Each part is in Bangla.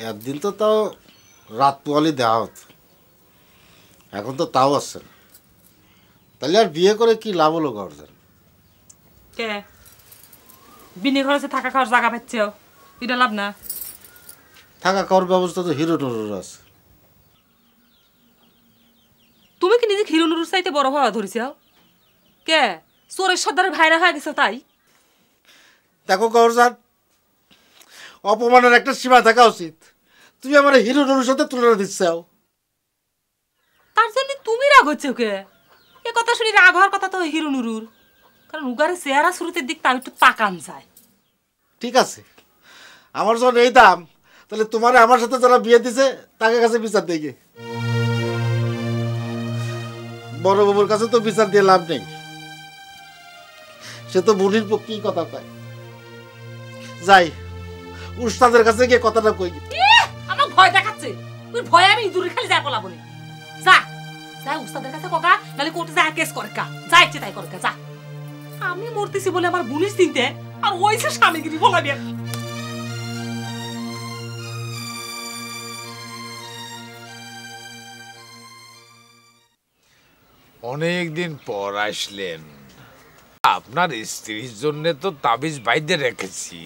একদিন তো তাও রাত পোয়ালি দেওয়া হতো, এখন তো তাও আসছে না। তাহলে আর বিয়ে করে কি লাভ হলো গার্জেন? কে বিনি খরচে থাকা খাওয়ার জায়গা পাচ্ছে, এটা লাভ না। থাকা খাওয়ার ব্যবস্থা তো হিরো নুরুর আছে। তুমি কি নিজে হিরো নুরুর চাইতে বড় হওয়া ধরেছ? কে চোরের সর্দারের ভাইরা হয়ে গেছে তাই? দেখো গার্জেন, অপমানের একটা সীমা থাকা উচিত। তুমি আমার হিরো নুরুর সাথে তুলনা দিচ্ছাও। তার জন্য তুমি রাগ হচ্ছে কে? এ কথা শুনি রাগ হওয়ার কথা তো হিরো নুরুর, কারণ উগারের চেহারা শুরুতের দিক তার একটু পাকান যায়। ঠিক আছে, আমার যখন এই দাম, তাহলে তোমার আমার সাথে যারা বিয়ে দিছে তাকে কাছে বিচার দেই গে। বড় বাবুর কাছে তো বিচার দিয়ে লাভ নেই, সে তো বুড়ির পক্ষেই কথা কয়। যাই উস্তাদের কাছে গিয়ে কথাটা কই। আমার ভয় দেখাচ্ছে, তুই ভয় আমি ইঁদুরে খালি যা পলাবো না। যা যা উস্তাদের কাছে ককা, নাহলে কোর্টে যা কেস করে কা, যা ইচ্ছে তাই করে যা। আমি মরতেছি বলে আমার বুনির চিনতে আর ওই সে স্বামীগিরি বলাবি। অনেকদিন পর আসলেন, আপনার স্ত্রীর জন্য তো তাবিজ বাইদে রেখেছি।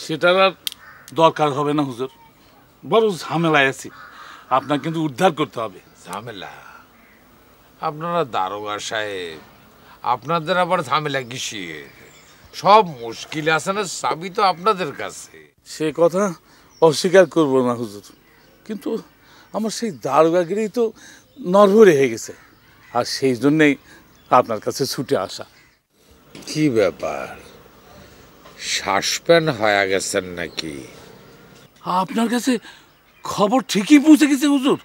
সেটার আর দরকার হবে না হুজুর, বড় ঝামেলায় আছি, আপনার কিন্তু উদ্ধার করতে হবে। ঝামেলা? আপনারা দারোগা সাহেব, আপনাদের আবার ঝামেলা কিসের? সব মুশকিল আসানের চাবি তো আপনাদের কাছে। সে কথা অস্বীকার করব না হুজুর, কিন্তু আমার সেই দারোগাগিরি তো নরভরে হয়ে গেছে, আর সেই জন্যেই আপনার কাছে ছুটে আসা। কি ব্যাপার, সাসপেন্ড হয়ে গেছেন নাকি? আপনার কাছে খবর ঠিকই পৌঁছে গেছে হুজুর,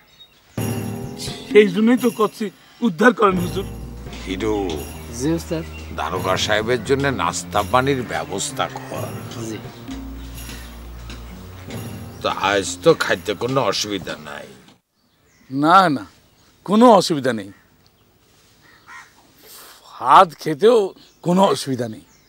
সেই জন্যই তো করছি উদ্ধার করেন হুজুর। হিরো, জি স্যার। দারোগা সাহেবের জন্য নাস্তা পানির ব্যবস্থা কর। জি। তো আজ তো খাইতে কোনো অসুবিধা নাই? না না, কোনো অসুবিধা নেই, ভাত খেতেও কোনো অসুবিধা নেই।